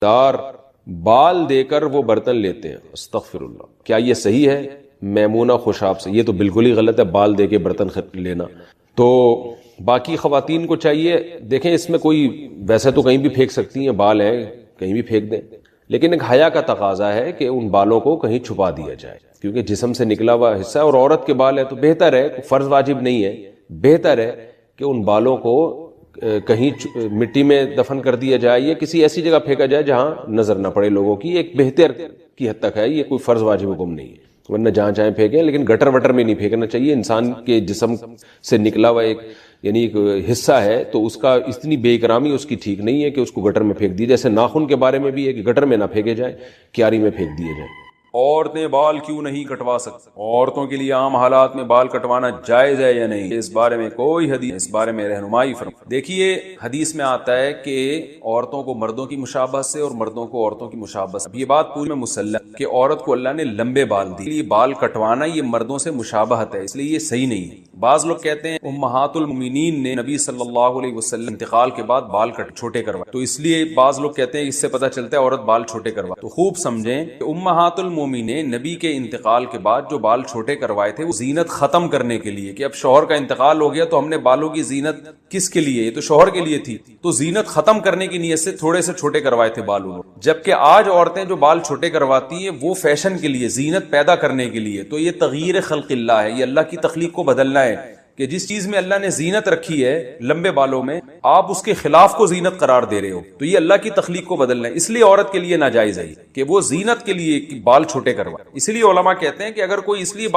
دار بال دے کر وہ برتن لیتے ہیں. استغفر اللہ. کیا یہ صحیح ہے؟ میمونہ خوشاب سے یہ تو بالکل ہی غلط ہے، بال دے کے برتن لینا. تو باقی خواتین کو چاہیے، دیکھیں اس میں کوئی ویسے تو کہیں بھی پھینک سکتی ہیں، بال ہیں کہیں بھی پھینک دیں، لیکن ایک حیا کا تقاضا ہے کہ ان بالوں کو کہیں چھپا دیا جائے، کیونکہ جسم سے نکلا ہوا حصہ ہے. اور عورت کے بال ہے تو بہتر ہے، فرض واجب نہیں ہے، بہتر ہے کہ ان بالوں کو کہیں مٹی میں دفن کر دیا جائے یا کسی ایسی جگہ پھینکا جائے جہاں نظر نہ پڑے لوگوں کی. ایک بہتر کی حد تک ہے، یہ کوئی فرض واجب حکم نہیں ہے، ورنہ جہاں چاہیں پھینکیں، لیکن گٹر وٹر میں نہیں پھینکنا چاہیے. انسان کے جسم سے نکلا ہوا ایک یعنی ایک حصہ ہے تو اس کا اتنی بے اکرامی اس کی ٹھیک نہیں ہے کہ اس کو گٹر میں پھینک دی. جیسے ناخن کے بارے میں بھی ہے کہ گٹر میں نہ پھینکے جائے، کیاری میں پھینک دیے جائیں. عورتیں بال کیوں نہیں کٹوا سکتی؟ عورتوں کے لیے عام حالات میں بال کٹوانا جائز ہے یا نہیں؟ اس بارے میں کوئی حدیث اس بارے میں رہنمائی فرمائے. دیکھیے حدیث میں آتا ہے کہ عورتوں کو مردوں کی مشابہت سے اور مردوں کو عورتوں کی مشابہت سے. یہ بات پوری میں مسلم کہ عورت کو اللہ نے لمبے بال دی، یہ بال کٹوانا یہ مردوں سے مشابہت ہے، اس لیے یہ صحیح نہیں ہے. بعض لوگ کہتے ہیں امہات المومنین نے نبی صلی اللہ علیہ وسلم انتقال کے بعد بال چھوٹے کروائے، تو اس لیے بعض لوگ کہتے ہیں اس سے پتہ چلتا ہے عورت بال چھوٹے کروائے. تو خوب سمجھیں کہ امہات المومنین نبی کے انتقال کے بعد جو بال چھوٹے کروائے تھے وہ زینت ختم کرنے کے لیے، کہ اب شوہر کا انتقال ہو گیا تو ہم نے بالوں کی زینت کس کے لیے، یہ تو شوہر کے لیے تھی، تو زینت ختم کرنے کی نیت سے تھوڑے سے چھوٹے کروائے تھے بال انہوں. جبکہ آج عورتیں جو بال چھوٹے کرواتی ہیں وہ فیشن کے لیے، زینت پیدا کرنے کے لیے. تو یہ تغییر خلق اللہ ہے، یہ اللہ کی تخلیق کو بدلنا ہے کہ جس چیز میں اللہ نے زینت رکھی ہے لمبے بالوں میں آپ اس کے خلاف کو زینت قرار دے رہے ہو، تو یہ اللہ کی تخلیق کو بدلنا ہے. اس لیے عورت کے لیے ناجائز ہے کہ وہ زینت کے لیے بال چھوٹے کروائے. اس لیے علماء کہتے ہیں کہ اگر کوئی اس لیے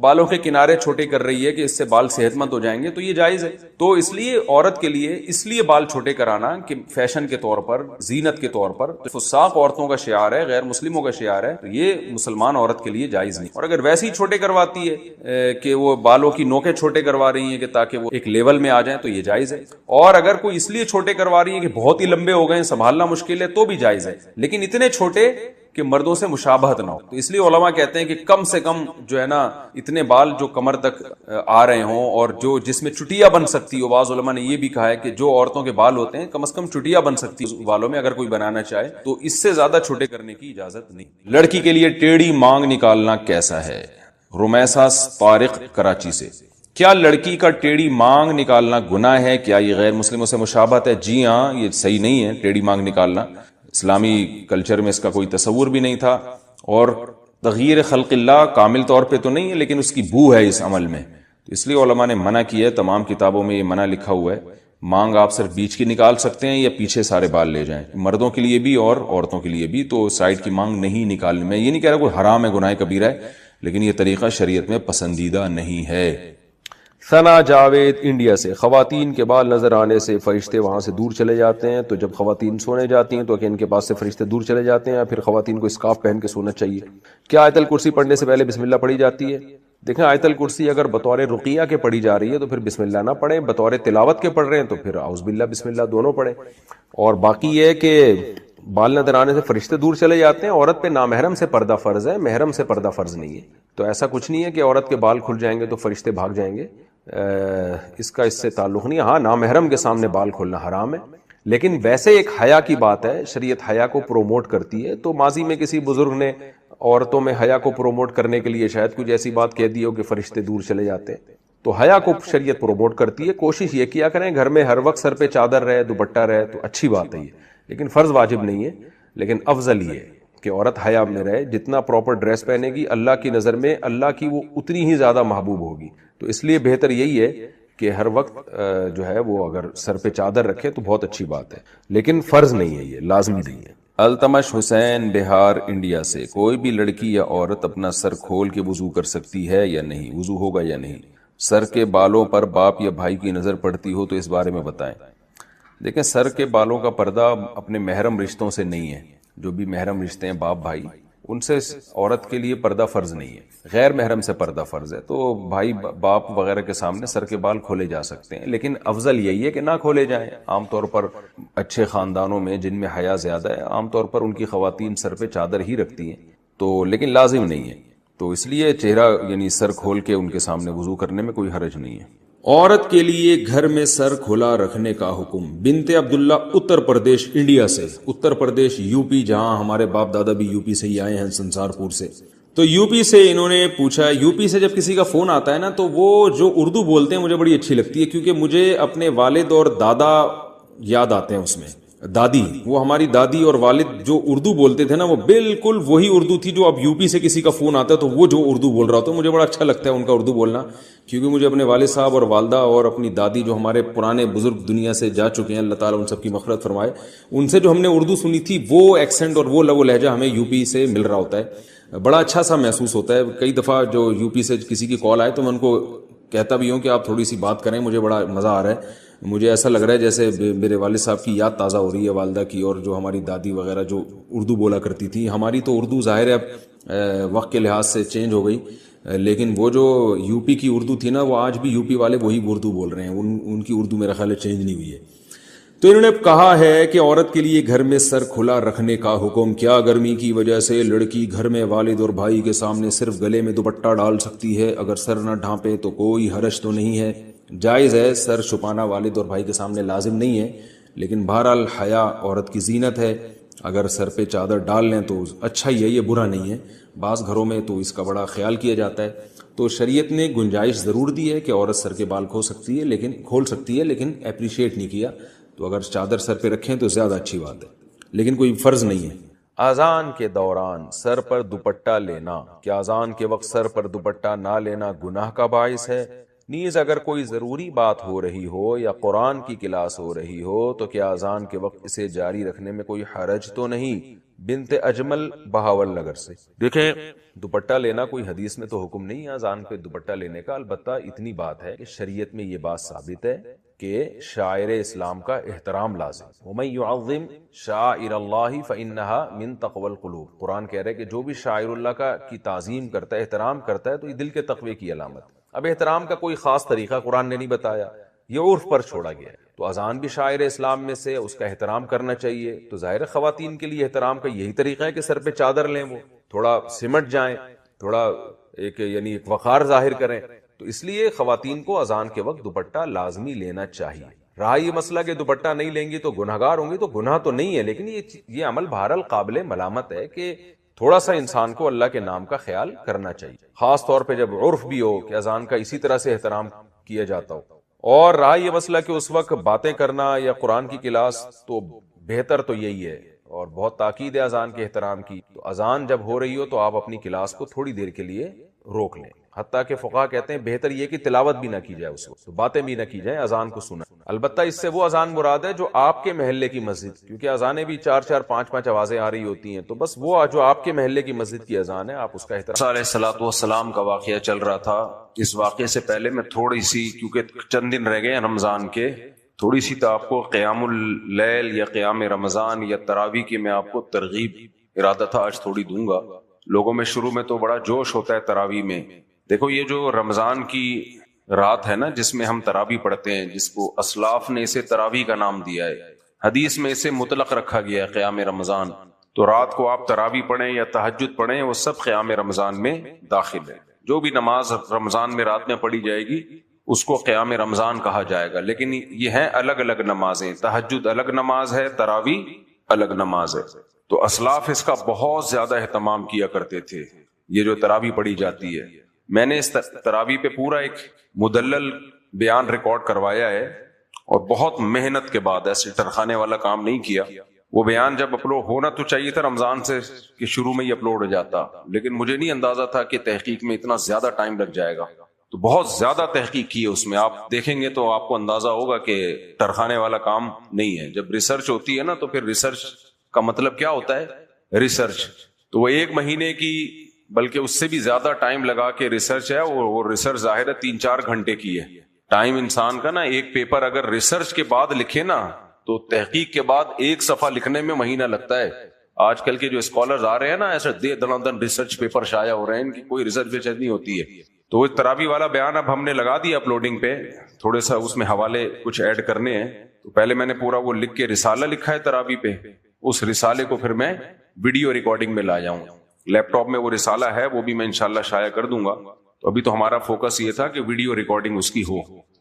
بالوں کے کنارے چھوٹے کر رہی ہے کہ اس سے بال صحت مند ہو جائیں گے تو یہ جائز ہے. تو اس لیے عورت کے لیے اس لیے بال چھوٹے کرانا کہ فیشن کے طور پر، زینت کے طور پر، فساق عورتوں کا شعار ہے، غیر مسلموں کا شعار ہے، تو یہ مسلمان عورت کے لیے جائز نہیں. اور اگر ویسے ہی چھوٹے کرواتی ہے کہ وہ بالوں کی نوکیں چھوٹے کروا رہی ہیں کہ تاکہ وہ ایک لیول میں آ جائیں تو یہ جائز ہے. اور اگر کوئی اس لیے چھوٹے کروا رہی ہے کہ بہت ہی لمبے ہو گئے سنبھالنا مشکل ہے تو بھی جائز ہے، لیکن اتنے چھوٹے کہ مردوں سے مشابہت نہ ہو. تو اس لیے علماء کہتے ہیں کہ کم سے کم جو ہے نا اتنے بال جو کمر تک آ رہے ہوں اور جو جس میں چٹیاں بن سکتی ہو. بعض علماء نے یہ بھی کہا ہے کہ جو عورتوں کے بال ہوتے ہیں کم از کم چٹیاں بن سکتی ہے بالوں میں، اگر کوئی بنانا چاہے تو اس سے زیادہ چھوٹے کرنے کی اجازت نہیں. لڑکی کے لیے ٹیڑھی مانگ نکالنا کیسا ہے؟ رمیسا طارق کراچی سے. کیا لڑکی کا ٹیڑھی مانگ نکالنا گناہ ہے؟ کیا یہ غیر مسلموں سے مشابہت ہے؟ جی ہاں، یہ صحیح نہیں ہے ٹیڑھی مانگ نکالنا. اسلامی کلچر میں اس کا کوئی تصور بھی نہیں تھا، اور تغییر خلق اللہ کامل طور پہ تو نہیں ہے لیکن اس کی بو ہے اس عمل میں، تو اس لیے علماء نے منع کیا ہے. تمام کتابوں میں یہ منع لکھا ہوا ہے. مانگ آپ صرف بیچ کی نکال سکتے ہیں یا پیچھے سارے بال لے جائیں، مردوں کے لیے بھی اور عورتوں کے لیے بھی. تو سائڈ کی مانگ نہیں نکالنی. میں یہ نہیں کہہ رہا کوئی حرام ہے، گناہ کبیرہ ہے، لیکن یہ طریقہ شریعت میں پسندیدہ نہیں ہے. ثنا جاوید انڈیا سے. خواتین کے بال نظر آنے سے فرشتے وہاں سے دور چلے جاتے ہیں، تو جب خواتین سونے جاتی ہیں تو کہ ان کے پاس سے فرشتے دور چلے جاتے ہیں، یا پھر خواتین کو اسکارف پہن کے سونا چاہیے؟ کیا آیت الکرسی پڑھنے سے پہلے بسم اللہ پڑھی جاتی ہے؟ دیکھیں آیت الکرسی اگر بطور رقیہ کے پڑھی جا رہی ہے تو پھر بسم اللہ نہ پڑھیں، بطور تلاوت کے پڑھ رہے ہیں تو پھر اعوذ باللہ بسم اللہ دونوں پڑھیں. اور باقی یہ کہ بال نظر آنے سے فرشتے دور چلے جاتے ہیں، عورت پہ نامحرم سے پردہ فرض ہے، محرم سے پردہ فرض نہیں ہے. تو ایسا کچھ نہیں ہے کہ عورت کے بال کھل جائیں گے تو فرشتے بھاگ جائیں گے، اس کا اس سے تعلق نہیں. ہاں نامحرم کے سامنے بال کھولنا حرام ہے، لیکن ویسے ایک حیا کی بات ہے، شریعت حیا کو پروموٹ کرتی ہے. تو ماضی میں کسی بزرگ نے عورتوں میں حیا کو پروموٹ کرنے کے لیے شاید کچھ ایسی بات کہہ دی ہو کہ فرشتے دور چلے جاتے ہیں، تو حیا کو شریعت پروموٹ کرتی ہے. کوشش یہ کیا کریں گھر میں ہر وقت سر پہ چادر رہے، دوپٹہ رہے تو اچھی بات ہے یہ، لیکن فرض واجب نہیں ہے. لیکن افضل یہ ہے کہ عورت حیا میں رہے، جتنا پراپر ڈریس پہنے گی اللہ کی نظر میں اللہ کی وہ اتنی ہی زیادہ محبوب ہوگی. تو اس لیے بہتر یہی ہے کہ ہر وقت جو ہے وہ اگر سر پہ چادر رکھے تو بہت اچھی بات ہے، لیکن فرض نہیں ہے، یہ لازمی نہیں ہے. التمش حسین بہار انڈیا سے. کوئی بھی لڑکی یا عورت اپنا سر کھول کے وضو کر سکتی ہے یا نہیں؟ وضو ہوگا یا نہیں؟ سر کے بالوں پر باپ یا بھائی کی نظر پڑتی ہو تو اس بارے میں بتائیں. دیکھیں سر کے بالوں کا پردہ اپنے محرم رشتوں سے نہیں ہے. جو بھی محرم رشتے ہیں باپ بھائی، ان سے عورت کے لیے پردہ فرض نہیں ہے، غیر محرم سے پردہ فرض ہے. تو بھائی باپ وغیرہ کے سامنے سر کے بال کھولے جا سکتے ہیں، لیکن افضل یہی ہے کہ نہ کھولے جائیں. عام طور پر اچھے خاندانوں میں جن میں حیا زیادہ ہے عام طور پر ان کی خواتین سر پہ چادر ہی رکھتی ہیں، تو لیکن لازم نہیں ہے. تو اس لیے چہرہ یعنی سر کھول کے ان کے سامنے وضو کرنے میں کوئی حرج نہیں ہے. عورت کے لیے گھر میں سر کھلا رکھنے کا حکم. بنت عبداللہ اتر پردیش انڈیا سے, اتر پردیش یو پی, جہاں ہمارے باپ دادا بھی یو پی سے ہی آئے ہیں, سنسار پور سے. تو یو پی سے انہوں نے پوچھا, یو پی سے جب کسی کا فون آتا ہے نا تو وہ جو اردو بولتے ہیں مجھے بڑی اچھی لگتی ہے, کیونکہ مجھے اپنے والد اور دادا یاد آتے ہیں اس میں. دادی, وہ ہماری دادی اور والد جو اردو بولتے تھے نا وہ بالکل وہی اردو تھی جو اب یو پی سے کسی کا فون آتا ہے تو وہ جو اردو بول رہا ہوتا ہے مجھے بڑا اچھا لگتا ہے ان کا اردو بولنا, کیونکہ مجھے اپنے والد صاحب اور والدہ اور اپنی دادی جو ہمارے پرانے بزرگ دنیا سے جا چکے ہیں, اللہ تعالیٰ ان سب کی مغفرت فرمائے, ان سے جو ہم نے اردو سنی تھی وہ ایکسنٹ اور وہ لب و لہجہ ہمیں یو پی سے مل رہا ہوتا ہے, بڑا اچھا سا محسوس ہوتا ہے. کئی دفعہ جو یو پی سے کسی کی کال آئے تو میں ان کو کہتا بھی ہوں کہ آپ تھوڑی سی بات کریں, مجھے بڑا مزہ آ رہا ہے, مجھے ایسا لگ رہا ہے جیسے میرے والد صاحب کی یاد تازہ ہو رہی ہے, والدہ کی, اور جو ہماری دادی وغیرہ جو اردو بولا کرتی تھی. ہماری تو اردو ظاہر ہے اب وقت کے لحاظ سے چینج ہو گئی, لیکن وہ جو یو پی کی اردو تھی نا وہ آج بھی یو پی والے وہی اردو بول رہے ہیں, ان کی اردو میرا خیال ہے چینج نہیں ہوئی ہے. تو انہوں نے کہا ہے کہ عورت کے لیے گھر میں سر کھلا رکھنے کا حکم. کیا گرمی کی وجہ سے لڑکی گھر میں والد اور بھائی کے سامنے صرف گلے میں دوپٹہ ڈال سکتی ہے؟ اگر سر نہ ڈھانپے تو کوئی حرج تو نہیں ہے؟ جائز ہے, سر چھپانا والد اور بھائی کے سامنے لازم نہیں ہے, لیکن بہرحال حیا عورت کی زینت ہے. اگر سر پہ چادر ڈال لیں تو اچھا ہی ہے, یہ برا نہیں ہے. بعض گھروں میں تو اس کا بڑا خیال کیا جاتا ہے. تو شریعت نے گنجائش ضرور دی ہے کہ عورت سر کے بال کھول سکتی ہے, لیکن اپریشیٹ نہیں کیا. تو اگر چادر سر پہ رکھیں تو زیادہ اچھی بات ہے, لیکن کوئی فرض نہیں ہے. اذان کے دوران سر پر دوپٹہ لینا, کیا اذان کے وقت سر پر دوپٹہ نہ لینا گناہ کا باعث ہے؟ نیز اگر کوئی ضروری بات ہو رہی ہو یا قرآن کی کلاس ہو رہی ہو تو کیا اذان کے وقت اسے جاری رکھنے میں کوئی حرج تو نہیں؟ بنت اجمل بہاول نگر سے. دیکھیں, دوپٹہ لینا کوئی حدیث میں تو حکم نہیں ہے اذان پہ دوپٹہ لینے کا, البتہ اتنی بات ہے کہ شریعت میں یہ بات ثابت ہے کہ شاعر اسلام کا احترام لازم. وَمَن يُعَظِّمْ شَعَائِرَ اللَّهِ فَإِنَّهَا مِن تَقْوَى الْقُلُوبِ, قرآن کہہ رہا ہے کہ جو بھی شاعر اللہ کی تعظیم کرتا ہے, احترام کرتا ہے, تو یہ دل کے تقوی کی علامت. اب احترام کا کوئی خاص طریقہ قرآن نے نہیں بتایا, یہ عرف پر چھوڑا گیا ہے. تو اذان بھی شاعر اسلام میں سے, اس کا احترام کرنا چاہیے. تو ظاہر خواتین کے لیے احترام کا یہی طریقہ ہے کہ سر پہ چادر لیں, وہ تھوڑا سمٹ جائیں, تھوڑا ایک وقار ظاہر کریں. تو اس لیے خواتین کو اذان کے وقت دوپٹہ لازمی لینا چاہیے. رہا یہ مسئلہ کہ دوپٹہ نہیں لیں گی تو گناہگار ہوں گی, تو گناہ تو نہیں ہے, لیکن یہ عمل بہرحال قابل ملامت ہے کہ تھوڑا سا انسان کو اللہ کے نام کا خیال کرنا چاہیے, خاص طور پہ جب عرف بھی ہو کہ اذان کا اسی طرح سے احترام کیا جاتا ہو. اور رہا یہ مسئلہ کہ اس وقت باتیں کرنا یا قرآن کی کلاس, تو بہتر تو یہی ہے, اور بہت تاکید ہے اذان کے احترام کی. تو اذان جب ہو رہی ہو تو آپ اپنی کلاس کو تھوڑی دیر کے لیے روک لیں, حتیٰ کہ فقہا کہتے ہیں بہتر یہ کہ تلاوت بھی نہ کی جائے, اس وقت باتیں بھی نہ کی جائیں, اذان کو سنا. البتہ اس سے وہ اذان مراد ہے جو آپ کے محلے کی مسجد, کیونکہ اذانیں بھی 4-4 5-5 آوازیں آ رہی ہوتی ہیں, تو بس وہ جو آپ کے محلے کی مسجد کی اذان ہے آپ اس کا احترام. علیہ الصلوۃ والسلام کا واقعہ چل رہا تھا. اس واقعے سے پہلے میں تھوڑی سی, کیونکہ چند دن رہ گئے ہیں رمضان کے, تھوڑی سی تو آپ کو قیام اللیل یا قیام رمضان یا تراویح کی میں آپ کو ترغیب ارادہ تھا آج تھوڑی دوں گا. لوگوں میں شروع میں تو بڑا جوش ہوتا ہے تراویح میں. دیکھو, یہ جو رمضان کی رات ہے نا جس میں ہم تراویح پڑھتے ہیں, جس کو اسلاف نے اسے تراویح کا نام دیا ہے, حدیث میں اسے مطلق رکھا گیا ہے قیام رمضان. تو رات کو آپ تراویح پڑھیں یا تہجد پڑھیں, وہ سب قیام رمضان میں داخل ہے. جو بھی نماز رمضان میں رات میں پڑھی جائے گی اس کو قیام رمضان کہا جائے گا. لیکن یہ ہیں الگ الگ نمازیں, تہجد الگ نماز ہے, تراویح الگ نماز ہے. تو اسلاف اس کا بہت زیادہ اہتمام کیا کرتے تھے, یہ جو تراویح پڑھی جاتی ہے. میں نے اس تراویح پہ پورا ایک مدلل بیان ریکارڈ کروایا ہے, اور بہت محنت کے بعد, ایسے ٹرخانے والا کام نہیں کیا. وہ بیان جب اپلوڈ ہونا تو چاہیے تھا رمضان سے کہ شروع میں ہی اپلوڈ ہو جاتا, لیکن مجھے نہیں اندازہ تھا کہ تحقیق میں اتنا زیادہ ٹائم لگ جائے گا. تو بہت زیادہ تحقیق کی ہے اس میں, آپ دیکھیں گے تو آپ کو اندازہ ہوگا کہ ٹرخانے والا کام نہیں ہے. جب ریسرچ ہوتی ہے نا تو پھر ریسرچ کا مطلب کیا ہوتا ہے, ریسرچ. تو وہ 1 مہینے کی بلکہ اس سے بھی زیادہ ٹائم لگا کے ریسرچ ہے, وہ ریسرچ ظاہر ہے 3-4 گھنٹے کی ہے. ٹائم انسان کا نا, ایک پیپر اگر ریسرچ کے بعد لکھے نا تو تحقیق کے بعد 1 صفحہ لکھنے میں مہینہ لگتا ہے. آج کل کے جو اسکالرز آ رہے ہیں نا, ایسے دن ریسرچ پیپر شائع ہو رہے ہیں, ان کی کوئی ریسرچ نہیں ہوتی ہے. تو وہ تراویح والا بیان اب ہم نے لگا دیا اپلوڈنگ پہ, تھوڑے سا اس میں حوالے کچھ ایڈ کرنے ہیں. تو پہلے میں نے پورا وہ لکھ کے رسالہ لکھا ہے تراویح پہ, اس رسالے کو پھر میں ویڈیو ریکارڈنگ میں لا جاؤں. لیپ ٹاپ میں وہ رسالہ ہے, وہ بھی میں انشاءاللہ شائع کر دوں گا. تو ابھی تو ہمارا فوکس یہ تھا کہ ویڈیو ریکارڈنگ اس کی ہو.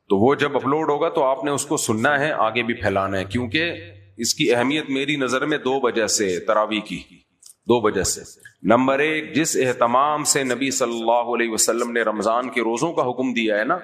تو وہ جب اپلوڈ ہوگا تو آپ نے اس کو سننا ہے, آگے بھی پھیلانا ہے, کیونکہ اس کی اہمیت میری نظر میں 2 وجہ سے, تراویح کی 2 وجہ سے. نمبر 1, جس اہتمام سے نبی صلی اللہ علیہ وسلم نے رمضان کے روزوں کا حکم دیا ہے نا,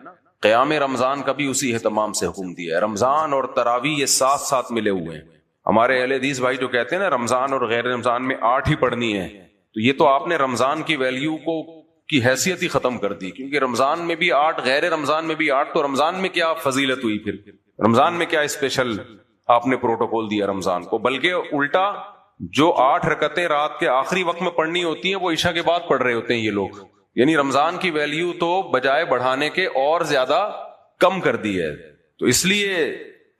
قیام رمضان کا بھی اسی اہتمام سے حکم دیا ہے. رمضان اور تراویح یہ ساتھ ساتھ ملے ہوئے ہیں. ہمارے اہل حدیث بھائی جو کہتے ہیں نا رمضان اور غیر رمضان میں 8 ہی پڑھنی ہے, تو یہ تو آپ نے رمضان کی ویلیو کو کی حیثیت ہی ختم کر دی, کیونکہ رمضان میں بھی 8, غیر رمضان میں بھی 8, تو رمضان میں کیا فضیلت ہوئی, پھر رمضان میں کیا اسپیشل آپ نے پروٹوکول دیا رمضان کو. بلکہ الٹا جو 8 رکعتیں رات کے آخری وقت میں پڑھنی ہوتی ہیں وہ عشاء کے بعد پڑھ رہے ہوتے ہیں یہ لوگ. یعنی رمضان کی ویلیو تو بجائے بڑھانے کے اور زیادہ کم کر دی ہے. تو اس لیے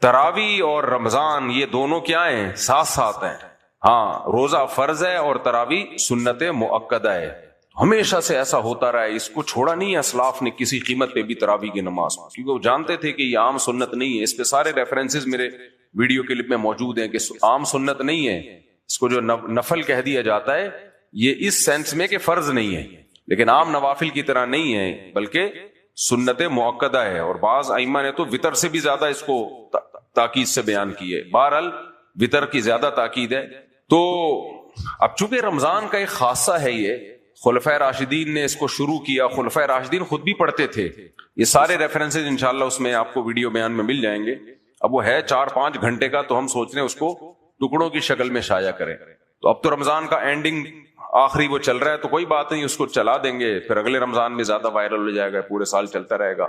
تراویح اور رمضان یہ دونوں کیا ہیں, ساتھ ساتھ ہیں. ہاں, روزہ فرض ہے اور تراویح سنت مؤکدہ ہے. ہمیشہ سے ایسا ہوتا رہا ہے, اس کو چھوڑا نہیں ہے اسلاف نے کسی قیمت پہ بھی تراویح کی نماز, کیونکہ وہ جانتے تھے کہ یہ عام سنت نہیں ہے. اس پہ سارے ریفرنسز میرے ویڈیو کلپ میں موجود ہیں کہ عام سنت نہیں ہے. اس کو جو نفل کہہ دیا جاتا ہے یہ اس سینس میں کہ فرض نہیں ہے, لیکن عام نوافل کی طرح نہیں ہے, بلکہ سنت مؤکدہ ہے. اور بعض ائمہ نے تو وتر سے بھی زیادہ اس کو تاکید سے بیان کی ہے. بہرحال وتر کی زیادہ تاکید ہے. تو اب چونکہ رمضان کا ایک خاصہ ہے, یہ خلفائے راشدین نے اس کو شروع کیا, خلفائے راشدین خود بھی پڑھتے تھے. یہ سارے ریفرنسز انشاءاللہ اس میں آپ کو ویڈیو بیان میں مل جائیں گے. اب وہ ہے 4-5 گھنٹے کا, تو ہم سوچ رہے ہیں اس کو ٹکڑوں کی شکل میں شائع کریں. تو اب تو رمضان کا اینڈنگ آخری وہ چل رہا ہے, تو کوئی بات نہیں, اس کو چلا دیں گے, پھر اگلے رمضان میں زیادہ وائرل ہو جائے گا, پورے سال چلتا رہے گا.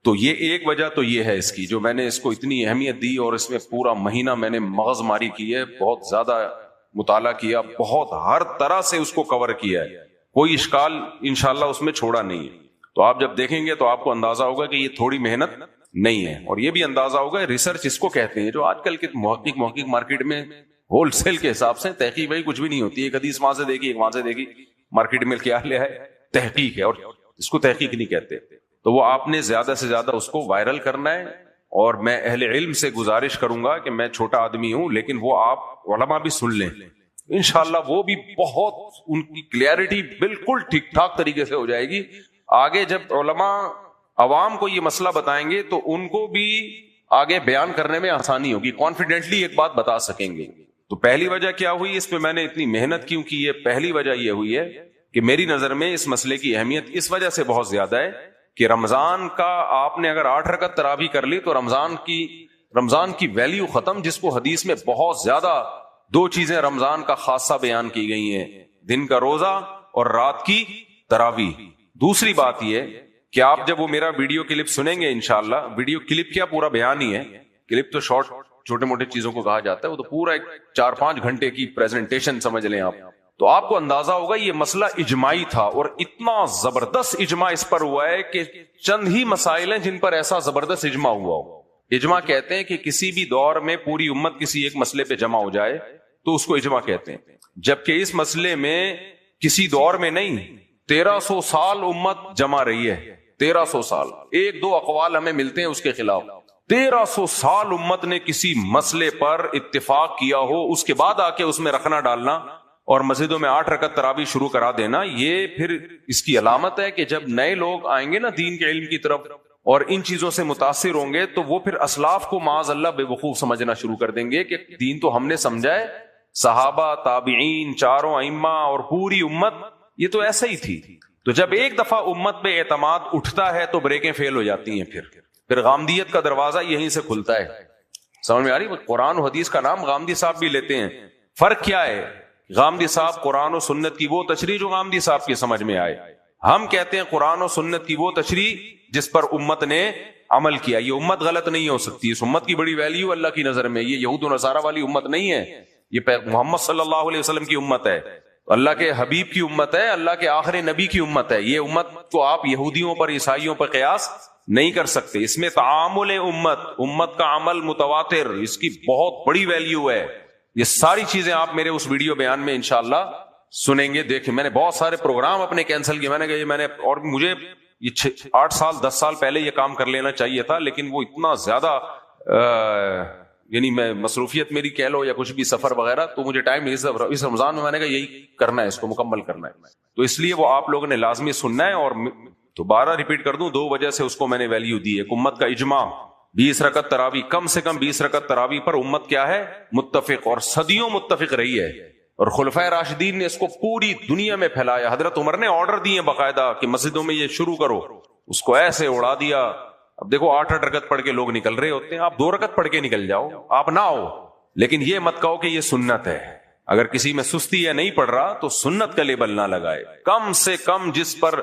تو یہ ایک وجہ تو یہ ہے اس کی, جو میں نے اس کو اتنی اہمیت دی اور اس میں پورا مہینہ میں نے مغز ماری کی ہے, بہت زیادہ مطالعہ کیا, بہت ہر طرح سے اس کو کور کیا ہے, کوئی اشکال انشاءاللہ اس میں چھوڑا نہیں ہے. تو آپ جب دیکھیں گے تو آپ کو اندازہ ہوگا کہ یہ تھوڑی محنت نہیں ہے, اور یہ بھی اندازہ ہوگا ریسرچ اس کو کہتے ہیں, جو آج کل کے محقق مارکیٹ میں ہول سیل کے حساب سے تحقیق بھائی کچھ بھی نہیں ہوتی. ایک حدیث وہاں سے دیکھی, ایک وہاں سے دیکھی, مارکیٹ میں کیا لیا ہے, تحقیق ہے, اور اس کو تحقیق نہیں کہتے. تو وہ آپ نے زیادہ سے زیادہ اس کو وائرل کرنا ہے. اور میں اہل علم سے گزارش کروں گا کہ میں چھوٹا آدمی ہوں, لیکن وہ آپ علماء بھی سن لیں, انشاءاللہ وہ بھی بہت ان کی کلیئرٹی بالکل ٹھیک ٹھاک طریقے سے ہو جائے گی. آگے جب علماء عوام کو یہ مسئلہ بتائیں گے تو ان کو بھی آگے بیان کرنے میں آسانی ہوگی, کانفیڈنٹلی ایک بات بتا سکیں گے. تو پہلی وجہ کیا ہوئی, اس پہ میں نے اتنی محنت کیوں کی ہے, پہلی وجہ یہ ہوئی ہے کہ میری نظر میں اس مسئلے کی اہمیت اس وجہ سے بہت زیادہ ہے کہ رمضان کا آپ نے اگر 8 رکعت تراویح کر لی تو رمضان کی ویلیو ختم, جس کو حدیث میں بہت زیادہ 2 چیزیں رمضان کا خاصہ بیان کی گئی ہیں, دن کا روزہ اور رات کی تراویح. دوسری بات یہ کہ آپ جب وہ میرا ویڈیو کلپ سنیں گے انشاءاللہ, ویڈیو کلپ کیا پورا بیان ہی ہے, کلپ تو شارٹ چھوٹے موٹے چیزوں کو کہا جاتا ہے, وہ تو پورا ایک 4-5 گھنٹے کی پریزنٹیشن سمجھ لیں آپ. تو آپ کو اندازہ ہوگا یہ مسئلہ اجماعی تھا, اور اتنا زبردست اجماع اس پر ہوا ہے کہ چند ہی مسائل ہیں جن پر ایسا زبردست اجماع ہوا ہو. اجماع کہتے ہیں کہ کسی بھی دور میں پوری امت کسی ایک مسئلے پہ جمع ہو جائے تو اس کو اجماع کہتے ہیں, جبکہ اس مسئلے میں کسی دور میں نہیں, 1300 سال امت جمع رہی ہے. 1300 سال, 1-2 اقوال ہمیں ملتے ہیں اس کے خلاف. 1300 سال امت نے کسی مسئلے پر اتفاق کیا ہو, اس کے بعد آ کے اس میں رکھنا ڈالنا اور مسجدوں میں 8 رکعت تراویح شروع کرا دینا, یہ پھر اس کی علامت ہے کہ جب نئے لوگ آئیں گے نا دین کے علم کی طرف اور ان چیزوں سے متاثر ہوں گے, تو وہ پھر اسلاف کو معاذ اللہ بے وقوف سمجھنا شروع کر دیں گے کہ دین تو ہم نے سمجھا ہے, صحابہ, تابعین, 4 ائمہ اور پوری امت یہ تو ایسا ہی تھی. تو جب ایک دفعہ امت پہ اعتماد اٹھتا ہے تو بریکیں فیل ہو جاتی ہیں, پھر غامدیت کا دروازہ یہیں سے کھلتا ہے. سمجھ میں آ رہی؟ قرآن و حدیث کا نام غامدی صاحب بھی لیتے ہیں. فرق کیا ہے, غامدی صاحب قرآن و سنت کی وہ تشریح جو غامدی صاحب کی سمجھ میں آئے, ہم کہتے ہیں قرآن و سنت کی وہ تشریح جس پر امت نے عمل کیا. یہ امت غلط نہیں ہو سکتی, اس امت کی بڑی ویلیو اللہ کی نظر میں, یہ یہود و نصارہ والی امت نہیں ہے, یہ محمد صلی اللہ علیہ وسلم کی امت ہے, اللہ کے حبیب کی امت ہے, اللہ کے آخری نبی کی امت ہے. یہ امت کو آپ یہودیوں پر, عیسائیوں پر قیاس نہیں کر سکتے. اس میں تعامل امت کا عمل متواتر, اس کی بہت بڑی ویلیو ہے. یہ ساری چیزیں آپ میرے اس ویڈیو بیان میں انشاءاللہ سنیں گے. دیکھیں, میں نے بہت سارے پروگرام اپنے کینسل کیے, میں نے اور مجھے یہ 8 سال 10 سال پہلے یہ کام کر لینا چاہیے تھا, لیکن وہ اتنا زیادہ یعنی میں مصروفیت میری کہہ لو یا کچھ بھی سفر وغیرہ, تو مجھے ٹائم نہیں. اس رمضان میں میں نے کہا یہی کرنا ہے, اس کو مکمل کرنا ہے. تو اس لیے وہ آپ لوگوں نے لازمی سننا ہے. اور تو 12 ریپیٹ کر دوں، 2 وجہ سے اس کو میں نے ویلیو دی ہے. امت کا اجماع 20 رکعت تراویح، کم سے کم 20 رکعت تراویح پر امت کیا ہے؟ متفق، اور صدیوں متفق رہی ہے. اور خلفائے راشدین نے اس کو پوری دنیا میں پھیلایا. حضرت عمر نے آرڈر دیے باقاعدہ کہ مسجدوں میں یہ شروع کرو، اس کو ایسے اڑا دیا. اب دیکھو 8 رکعت پڑھ کے لوگ نکل رہے ہوتے ہیں، آپ 2 رکعت پڑھ کے نکل جاؤ، آپ نہ آؤ، لیکن یہ مت کہو کہ یہ سنت ہے. اگر کسی میں سستی ہے نہیں پڑھ رہا تو سنت کا لیبل نہ لگائے. کم سے کم جس پر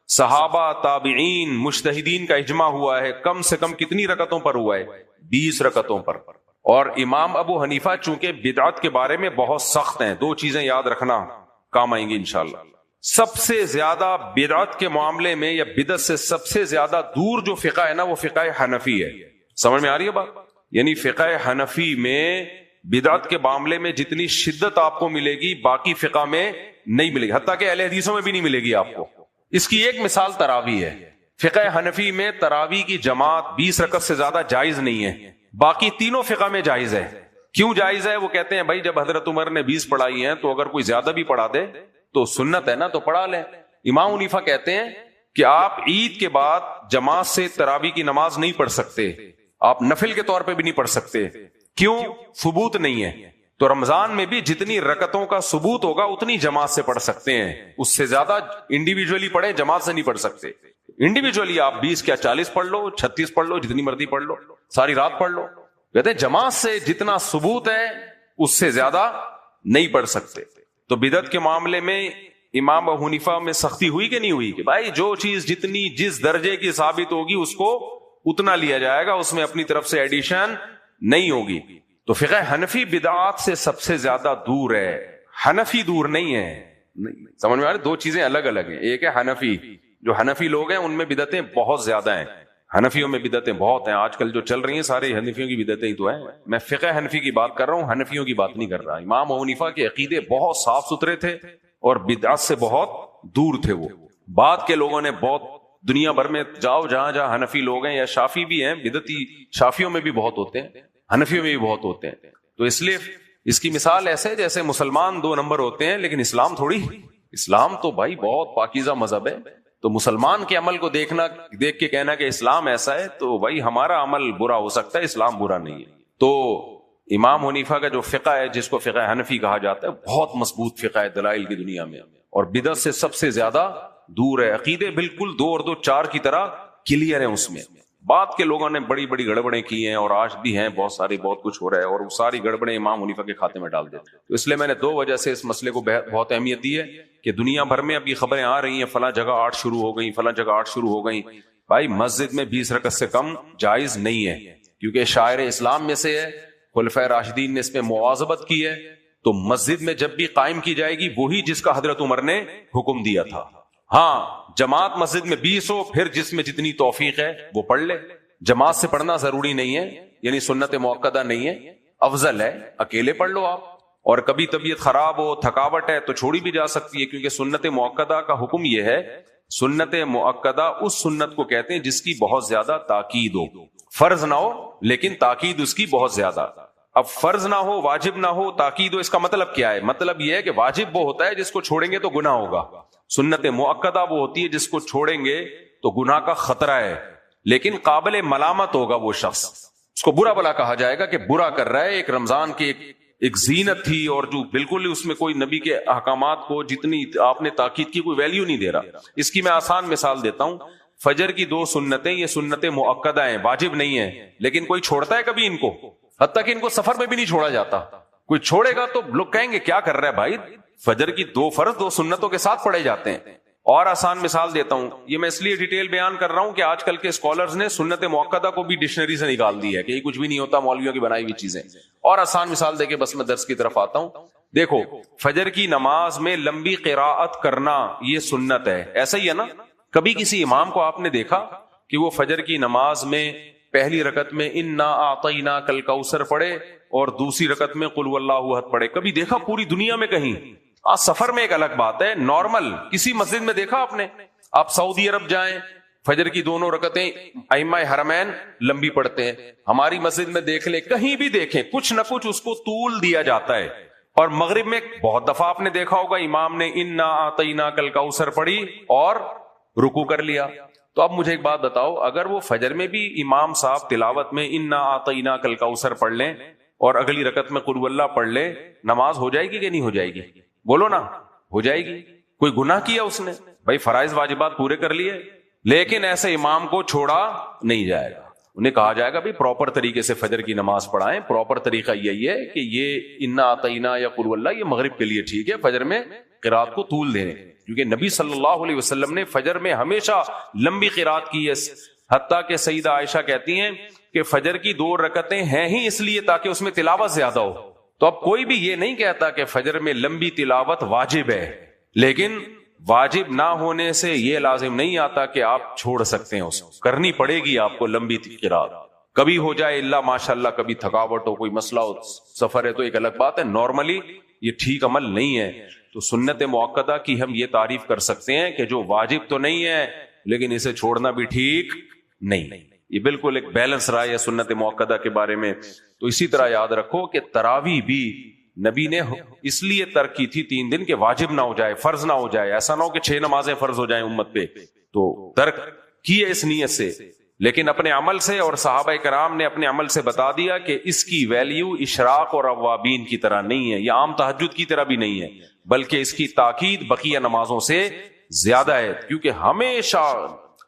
صحابہ، تابعین، مجتہدین کا اجماع ہوا ہے، کم سے کم کتنی رکعتوں پر ہوا ہے؟ 20 رکعتوں پر. اور امام ابو حنیفہ چونکہ بدعت کے بارے میں بہت سخت ہیں، 2 چیزیں یاد رکھنا کام آئیں گی انشاءاللہ. سب سے زیادہ بدعت کے معاملے میں یا بدعت سے سب سے زیادہ دور جو فقہ ہے نا، وہ فقہ حنفی ہے. سمجھ میں آ رہی ہے بات؟ یعنی فقہ حنفی میں بدعت کے معاملے میں جتنی شدت آپ کو ملے گی باقی فقہ میں نہیں ملے گی، حتیٰ کہ اہل حدیثوں میں بھی نہیں ملے گی آپ کو. اس کی ایک مثال تراویح ہے. فقہ حنفی میں تراویح کی جماعت 20 رکعت سے زیادہ جائز نہیں ہے، باقی تینوں فقہ میں جائز ہے. کیوں جائز ہے؟ وہ کہتے ہیں بھائی جب حضرت عمر نے 20 پڑھائی ہیں تو اگر کوئی زیادہ بھی پڑھا دے تو سنت ہے نا، تو پڑھا لیں. امام حنیفہ کہتے ہیں کہ آپ عید کے بعد جماعت سے تراویح کی نماز نہیں پڑھ سکتے، آپ نفل کے طور پہ بھی نہیں پڑھ سکتے. کیوں؟ ثبوت نہیں ہے. تو رمضان میں بھی جتنی رکعتوں کا ثبوت ہوگا اتنی جماعت سے پڑھ سکتے ہیں، اس سے زیادہ انڈیویجولی پڑھیں، جماعت سے نہیں پڑھ سکتے. انڈیویجولی آپ 20 کیا 40 پڑھ لو، 36 پڑھ لو، جتنی مرضی پڑھ لو، ساری رات پڑھ لو. کہتے ہیں جماعت سے جتنا ثبوت ہے اس سے زیادہ نہیں پڑھ سکتے. تو بدعت کے معاملے میں امام ابو حنیفہ میں سختی ہوئی کہ نہیں ہوئی کہ بھائی جو چیز جتنی جس درجے کی ثابت ہوگی اس کو اتنا لیا جائے گا، اس میں اپنی طرف سے ایڈیشن نہیں ہوگی. تو فقہ حنفی بدعات سے سب سے زیادہ دور ہے، حنفی دور نہیں ہے. سمجھ میں آ رہی؟ 2 چیزیں الگ الگ ہیں. ایک ہے حنفی، جو حنفی لوگ ہیں ان میں بدعتیں بہت زیادہ ہیں، حنفیوں میں بدعتیں بہت ہیں. آج کل جو چل رہی ہیں سارے حنفیوں کی بدعتیں ہی تو ہیں. میں فقہ حنفی کی بات کر رہا ہوں، حنفیوں کی بات نہیں کر رہا. امام ابو حنیفہ کے عقیدے بہت صاف ستھرے تھے اور بدعت سے بہت دور تھے. وہ بعد کے لوگوں نے بہت، دنیا بھر میں جاؤ جہاں جہاں حنفی لوگ ہیں یا شافی بھی ہیں، بدعتی شافیوں میں بھی بہت ہوتے ہیں، حنفیوں میں بھی بہت ہوتے ہیں. تو اس لیے اس کی مثال ایسے جیسے مسلمان 2 نمبر ہوتے ہیں لیکن اسلام تھوڑی، اسلام تو بھائی بہت پاکیزہ مذہب ہے. تو مسلمان کے عمل کو دیکھ کے کہنا کہ اسلام ایسا ہے تو بھائی ہمارا عمل برا ہو سکتا ہے، اسلام برا نہیں ہے. تو امام حنیفہ کا جو فقہ ہے جس کو فقہ حنفی کہا جاتا ہے بہت مضبوط فقہ ہے دلائل کی دنیا میں، اور بدعت سے سب سے زیادہ دور ہے. عقیدے بالکل 2 اور 2 4 کی طرح کلیئر ہیں اس میں. بعد کے لوگوں نے بڑی بڑی گڑبڑیں کی ہیں اور آج بھی ہیں بہت ساری، بہت کچھ ہو رہا ہے اور وہ ساری گڑبڑیں امام حنیفہ کے کھاتے میں ڈال دیتے. تو اس لیے میں نے 2 وجہ سے اس مسئلے کو بہت اہمیت دی ہے کہ دنیا بھر میں اب یہ خبریں آ رہی ہیں فلاں جگہ 8 شروع ہو گئی، فلاں جگہ 8 شروع ہو گئی. بھائی مسجد میں 20 رکعت سے کم جائز نہیں ہے، کیونکہ شاعر اسلام میں سے ہے، خلفائے راشدین نے اس میں مواظبت کی ہے. تو مسجد میں جب بھی قائم کی جائے گی وہی جس کا حضرت عمر نے حکم دیا تھا. ہاں جماعت مسجد میں 20 ہو، پھر جس میں جتنی توفیق ہے وہ پڑھ لے. جماعت سے پڑھنا ضروری نہیں ہے، یعنی سنت موقدہ نہیں ہے، افضل ہے اکیلے پڑھ لو آپ. اور کبھی طبیعت خراب ہو، تھکاوٹ ہے تو چھوڑی بھی جا سکتی ہے، کیونکہ سنت موقدہ کا حکم یہ ہے. سنت موقدہ اس سنت کو کہتے ہیں جس کی بہت زیادہ تاکید ہو، فرض نہ ہو لیکن تاکید اس کی بہت زیادہ. اب فرض نہ ہو، واجب نہ ہو، تاکید ہو، اس کا مطلب کیا ہے؟ مطلب یہ ہے کہ واجب وہ ہوتا ہے جس کو چھوڑیں گے تو گناہ ہوگا، سنت موقدہ وہ ہوتی ہے جس کو چھوڑیں گے تو گناہ کا خطرہ ہے لیکن قابل ملامت ہوگا وہ شخص، اس کو برا بلا کہا جائے گا کہ برا کر رہا ہے. ایک رمضان کی ایک زینت تھی اور جو بالکل اس میں کوئی نبی کے احکامات کو جتنی آپ نے تاکید کی کوئی ویلیو نہیں دے رہا. اس کی میں آسان مثال دیتا ہوں. فجر کی 2 سنتیں یہ سنت مؤکدہ ہیں، واجب نہیں ہیں، لیکن کوئی چھوڑتا ہے کبھی ان کو؟ حتیٰ کہ ان کو سفر میں بھی نہیں چھوڑا جاتا. کوئی چھوڑے گا تو لوگ کہیں گے کیا کر رہا ہے بھائی، فجر کی 2 فرض 2 سنتوں کے ساتھ پڑھے جاتے ہیں. اور آسان مثال دیتا ہوں، یہ میں اس لیے ڈیٹیل بیان کر رہا ہوں کہ آج کل کے اسکالرز نے سنت مؤکدہ کو بھی ڈکشنری سے نکال دی ہے کہ یہ کچھ بھی نہیں ہوتا، مولویوں کی بنائی ہوئی چیزیں. اور آسان مثال دے کے بس میں درس کی طرف آتا ہوں. دیکھو فجر کی نماز میں لمبی قراءت کرنا یہ سنت ہے، ایسا ہی ہے نا؟ کبھی کسی امام کو آپ نے دیکھا کہ وہ فجر کی نماز میں پہلی رکعت میں انا اعطیناک الکوثر پڑھے اور دوسری رکعت میں قل واللہ احد پڑھے؟ کبھی دیکھا پوری دنیا میں کہیں؟ سفر میں ایک الگ بات ہے، نارمل کسی مسجد میں دیکھا آپ نے؟ آپ سعودی عرب جائیں، فجر کی 2 رکعتیں ائمہ حرمین لمبی پڑھتے ہیں. ہماری مسجد میں دیکھ لیں، کہیں بھی دیکھیں کچھ نہ کچھ اس کو طول دیا جاتا ہے. اور مغرب میں بہت دفعہ آپ نے دیکھا ہوگا امام نے انا اعطیناک الکوثر پڑھی اور رکوع کر لیا. تو اب مجھے ایک بات بتاؤ, اگر وہ فجر میں بھی امام صاحب تلاوت میں انا اعطیناک الکوثر پڑھ لیں اور اگلی رکعت میں قل اللہ پڑھ لیں, نماز ہو جائے گی کہ نہیں ہو جائے گی؟ بولو نا, ہو جائے گی. کوئی گناہ کیا اس نے؟ بھائی فرائض واجبات پورے کر لیے, لیکن ایسے امام کو چھوڑا نہیں جائے گا. انہیں کہا جائے گا بھی پراپر طریقے سے فجر کی نماز پڑھائیں. پراپر طریقہ یہی ہے کہ یہ انا اعطینا یا قل اللہ یہ مغرب کے لیے ٹھیک ہے, فجر میں قرات کو طول دیں, کیونکہ نبی صلی اللہ علیہ وسلم نے فجر میں ہمیشہ لمبی قرات کی ہے. حتیٰ کہ سیدہ عائشہ کہتی ہیں کہ فجر کی 2 رکعتیں ہیں ہی اس لیے تاکہ اس میں تلاوت زیادہ ہو. تو اب کوئی بھی یہ نہیں کہتا کہ فجر میں لمبی تلاوت واجب ہے, لیکن واجب نہ ہونے سے یہ لازم نہیں آتا کہ آپ چھوڑ سکتے ہیں, اس کو کرنی پڑے گی آپ کو لمبی قرات. کبھی ہو جائے اللہ ماشاءاللہ, کبھی تھکاوٹ ہو, کوئی مسئلہ ہو, سفر ہے تو ایک الگ بات ہے. نارملی یہ ٹھیک عمل نہیں ہے. تو سنت مؤکدہ کی ہم یہ تعریف کر سکتے ہیں کہ جو واجب تو نہیں ہے لیکن اسے چھوڑنا بھی ٹھیک نہیں. یہ بالکل ایک بیلنس رائے ہے سنت مؤکدہ کے بارے میں. تو اسی طرح یاد رکھو کہ تراویح بھی نبی نے اس لیے ترک کی تھی 3 دن کہ واجب نہ ہو جائے, فرض نہ ہو جائے. ایسا نہ ہو کہ 6 نمازیں فرض ہو جائیں امت پہ, تو ترک کی ہے اس نیت سے, لیکن اپنے عمل سے, اور صحابہ کرام نے اپنے عمل سے بتا دیا کہ اس کی ویلیو اشراق اور اوابین کی طرح نہیں ہے, یا عام تہجد کی طرح بھی نہیں ہے, بلکہ اس کی تاکید بقیہ نمازوں سے زیادہ ہے. کیونکہ ہمیشہ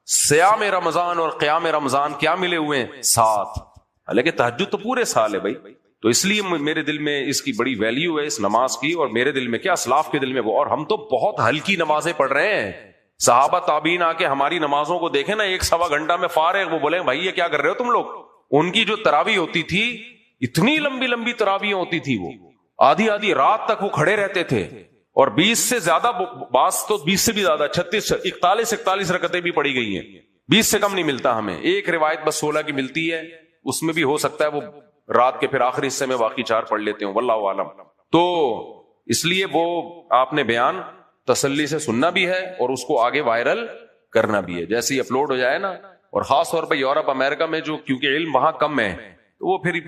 صیام رمضان اور قیام رمضان کیا ملے ہوئے ہیں ساتھ, حالانکہ تہجد تو پورے سال ہے بھائی. تو اس لیے میرے دل میں اس کی بڑی ویلیو ہے اس نماز کی, اور میرے دل میں کیا اسلاف کے دل میں وہ. اور ہم تو بہت ہلکی نمازیں پڑھ رہے ہیں. صحابہ تابعین آ کے ہماری نمازوں کو دیکھیں نا, 1-1.25 گھنٹہ میں فارغ, وہ بولے بھائی یہ کیا کر رہے ہو تم لوگ. ان کی جو تراویح ہوتی تھی, اتنی لمبی لمبی تراویح ہوتی تھی, وہ آدھی آدھی رات تک وہ کھڑے رہتے تھے, اور 20 سے زیادہ, بعض تو 20 سے بھی زیادہ, 41 رکعتیں بھی پڑھی گئی ہیں. 20 سے کم نہیں ملتا ہمیں. ایک روایت بس 16 کی ملتی ہے, اس میں بھی ہو سکتا ہے وہ رات کے پھر آخری حصے میں باقی 4 پڑھ لیتے ہوں, واللہ عالم. تو اس لیے وہ آپ نے بیان تسلی سے سننا بھی ہے اور اس کو آگے وائرل کرنا بھی ہے. جیسے ہی اپلوڈ ہو جائے نا, اور خاص طور پہ یورپ امریکہ میں جو کیونکہ علم وہاں کم ہے, تو وہ پھر